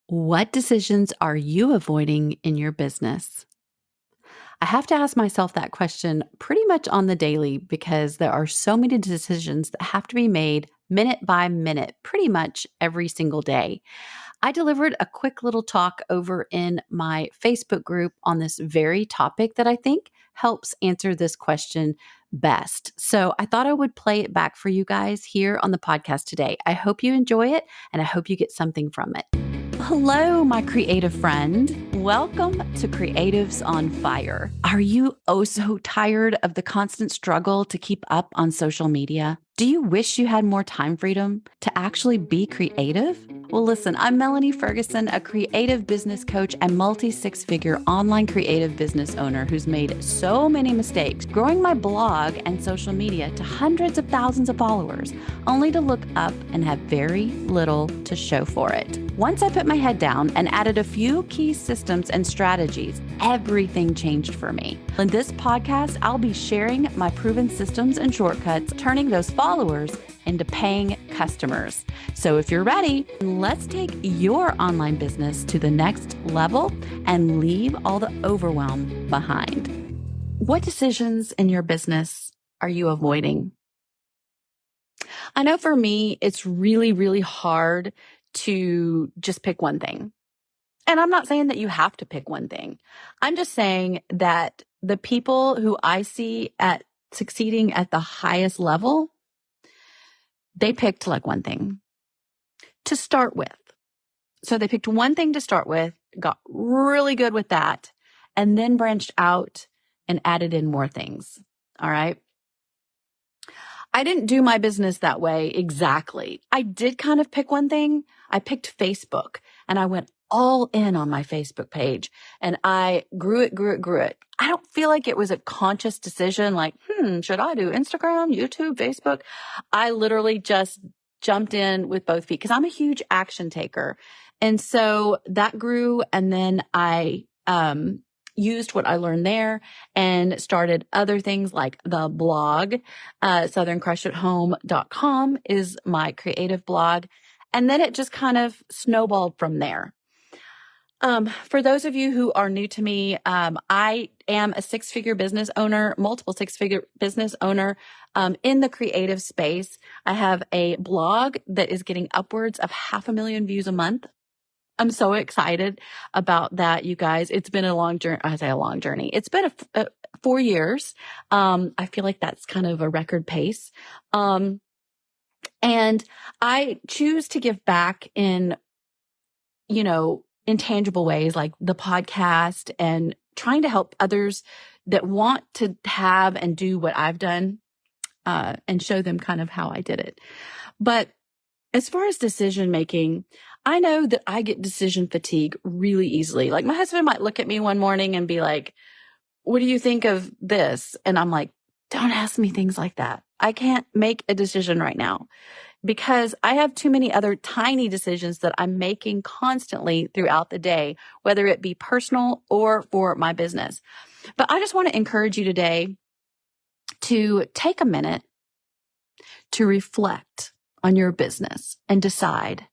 What decisions are you avoiding in your business? I have to ask myself that question pretty much on the daily because there are so many decisions that have to be made minute by minute, pretty much every single day. I delivered a quick little talk over in my Facebook group on this very topic that I think helps answer this question best. So I thought I would play it back for you guys here on the podcast today. I hope you enjoy it and I hope you get something from it. Hello, my creative friend. Welcome to Creatives on Fire. Are you oh so tired of the constant struggle to keep up on social media? Do you wish you had more time freedom to actually be creative? Well, listen, I'm Melanie Ferguson, a creative business coach and multi-six-figure online creative business owner who's made so many mistakes growing my blog and social media to hundreds of thousands of followers, only to look up and have very little to show for it. Once I put my head down and added a few key systems and strategies, everything changed for me. In this podcast, I'll be sharing my proven systems and shortcuts, turning those followers into paying customers. So if you're ready, let's take your online business to the next level and leave all the overwhelm behind. What decisions in your business are you avoiding? I know for me, it's really, really hard to just pick one thing. And I'm not saying that you have to pick one thing. I'm just saying that the people who I see at succeeding at the highest level, they picked like one thing to start with. So they picked one thing to start with, got really good with that, and then branched out and added in more things. All right. I didn't do my business that way exactly. I did kind of pick one thing. I picked Facebook and I went all in on my Facebook page and I grew it. I don't feel like it was a conscious decision like, should I do Instagram, YouTube, Facebook? I literally just jumped in with both feet because I'm a huge action taker. And so that grew. And then I, used what I learned there and started other things like the blog. SouthernCrushAtHome.com is my creative blog. And then it just kind of snowballed from there. For those of you who are new to me, I am a six-figure business owner, multiple six-figure business owner, in the creative space. I have a blog that is getting upwards of 500,000 views a month. I'm so excited about that, you guys. It's been a long journey. I say a long journey. It's been 4 years. I feel like that's kind of a record pace. And I choose to give back in, intangible ways like the podcast and trying to help others that want to have and do what I've done, and show them kind of how I did it. But as far as decision making, I know that I get decision fatigue really easily. Like my husband might look at me one morning and be like, what do you think of this? And I'm like, don't ask me things like that. I can't make a decision right now because I have too many other tiny decisions that I'm making constantly throughout the day, whether it be personal or for my business. But I just want to encourage you today to take a minute to reflect on your business and decide.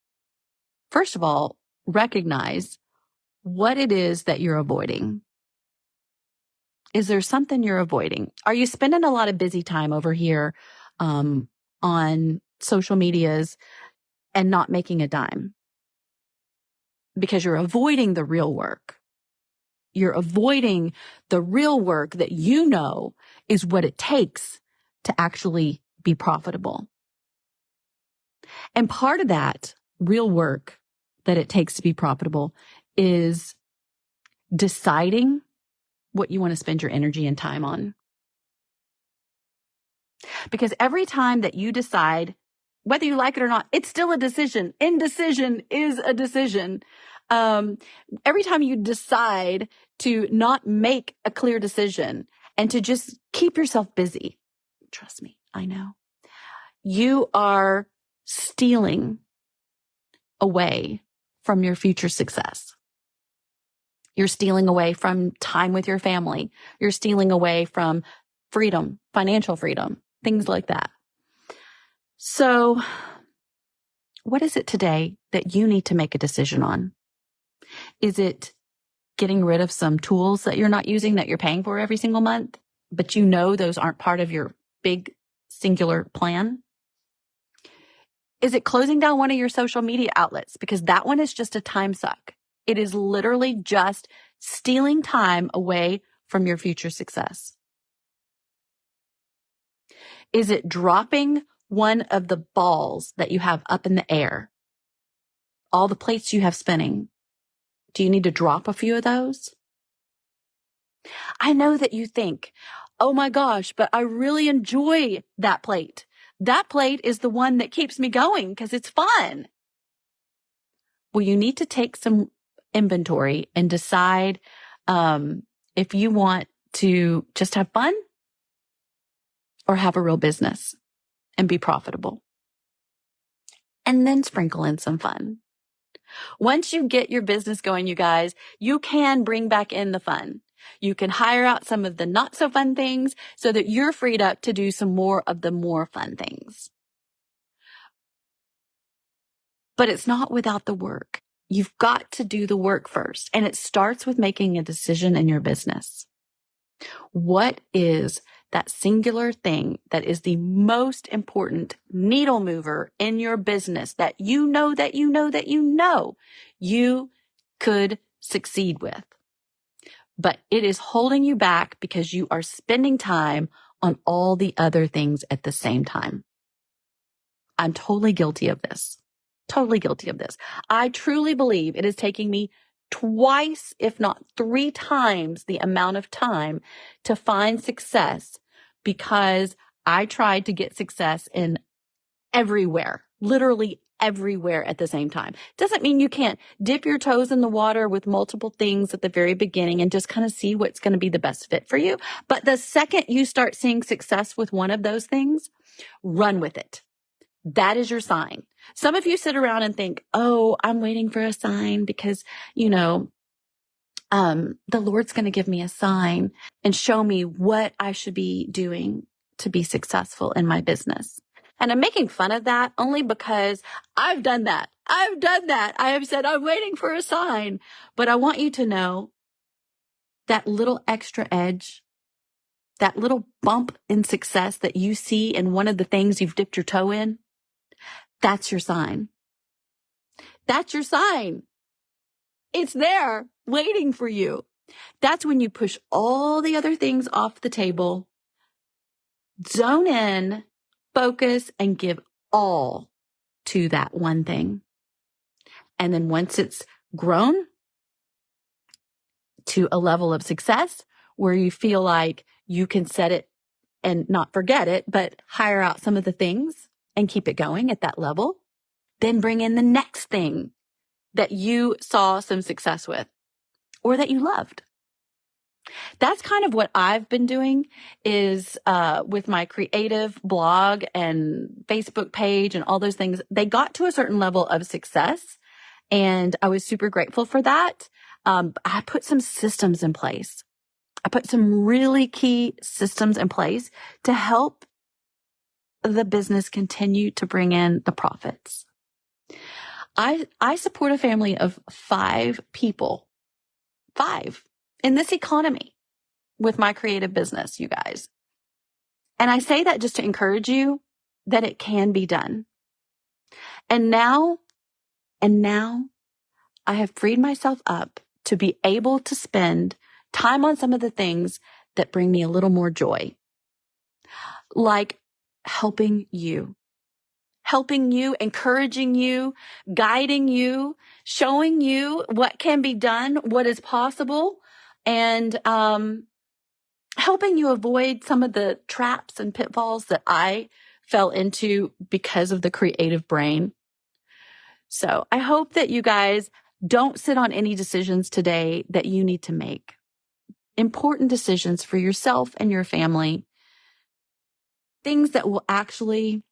First of all, recognize what it is that you're avoiding. Is there something you're avoiding? Are you spending a lot of busy time over here on social medias and not making a dime? Because you're avoiding the real work. You're avoiding the real work that you know is what it takes to actually be profitable. And part of that real work that it takes to be profitable is deciding what you want to spend your energy and time on. Because every time that you decide, whether you like it or not, it's still a decision. Indecision is a decision. Every time you decide to not make a clear decision and to just keep yourself busy, trust me, I know, you are stealing away from your future success. You're stealing away from time with your family. You're stealing away from freedom, financial freedom, things like that. So what is it today that you need to make a decision on? Is it getting rid of some tools that you're not using that you're paying for every single month, but you know those aren't part of your big singular plan? Is it closing down one of your social media outlets? Because that one is just a time suck. It is literally just stealing time away from your future success. Is it dropping one of the balls that you have up in the air? All the plates you have spinning. Do you need to drop a few of those? I know that you think, oh my gosh, but I really enjoy that plate. That plate is the one that keeps me going because it's fun. Well, you need to take some inventory and decide if you want to just have fun or have a real business and be profitable. And then sprinkle in some fun. Once you get your business going, you guys, you can bring back in the fun. You can hire out some of the not so fun things so that you're freed up to do some more of the more fun things. But it's not without the work. You've got to do the work first. And it starts with making a decision in your business. What is that singular thing that is the most important needle mover in your business that you know you could succeed with? But it is holding you back because you are spending time on all the other things at the same time. I'm totally guilty of this. Totally guilty of this. I truly believe it is taking me twice, if not 3 times the amount of time to find success because I tried to get success in everywhere, literally everywhere at the same time. Doesn't mean you can't dip your toes in the water with multiple things at the very beginning and just kind of see what's going to be the best fit for you. But the second you start seeing success with one of those things, run with it. That is your sign. Some of you sit around and think, oh, I'm waiting for a sign because, the Lord's going to give me a sign and show me what I should be doing to be successful in my business. And I'm making fun of that only because I've done that. I have said, I'm waiting for a sign. But I want you to know that little extra edge, that little bump in success that you see in one of the things you've dipped your toe in, that's your sign. That's your sign. It's there waiting for you. That's when you push all the other things off the table, zone in, focus, and give all to that one thing. And then once it's grown to a level of success where you feel like you can set it and not forget it, but hire out some of the things and keep it going at that level, then bring in the next thing that you saw some success with or that you loved. That's kind of what I've been doing is with my creative blog and Facebook page and all those things. They got to a certain level of success and I was super grateful for that. I put some systems in place. I put some really key systems in place to help the business continue to bring in the profits. I support a family of 5 people, 5 in this economy with my creative business, you guys. And I say that just to encourage you that it can be done. And now I have freed myself up to be able to spend time on some of the things that bring me a little more joy, like helping you, encouraging you, guiding you, showing you what can be done, what is possible, and helping you avoid some of the traps and pitfalls that I fell into because of the creative brain. So I hope that you guys don't sit on any decisions today that you need to make. Important decisions for yourself and your family. Things that will actually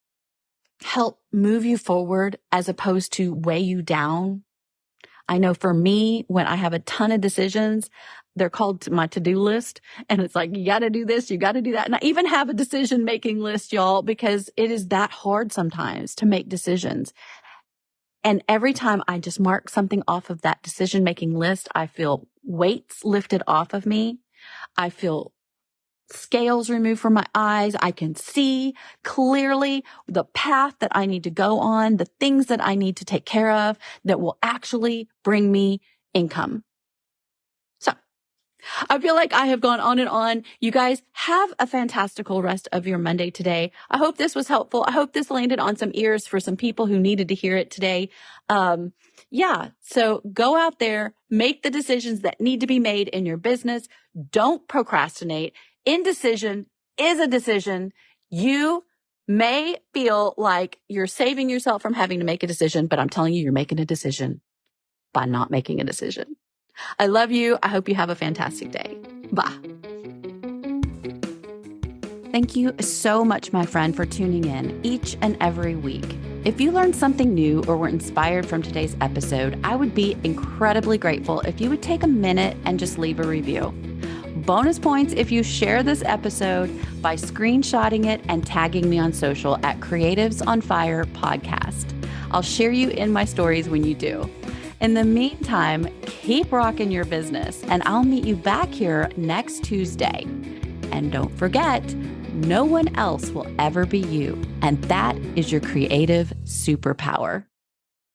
help move you forward as opposed to weigh you down. I know for me, when I have a ton of decisions, they're called my to-do list. And it's like, you got to do this, you got to do that. And I even have a decision-making list, y'all, because it is that hard sometimes to make decisions. And every time I just mark something off of that decision-making list, I feel weights lifted off of me. I feel scales removed from my eyes. I can see clearly the path that I need to go on, the things that I need to take care of that will actually bring me income. So I feel like I have gone on and on. You guys have a fantastical rest of your Monday today. I hope this was helpful. I hope this landed on some ears for some people who needed to hear it today. So go out there, make the decisions that need to be made in your business. Don't procrastinate. Indecision is a decision. You may feel like you're saving yourself from having to make a decision, but I'm telling you, you're making a decision by not making a decision. I love you. I hope you have a fantastic day. Bye. Thank you so much, my friend, for tuning in each and every week. If you learned something new or were inspired from today's episode, I would be incredibly grateful if you would take a minute and just leave a review. Bonus points if you share this episode by screenshotting it and tagging me on social at Creatives on Fire Podcast. I'll share you in my stories when you do. In the meantime, keep rocking your business, and I'll meet you back here next Tuesday. And don't forget, no one else will ever be you, and that is your creative superpower.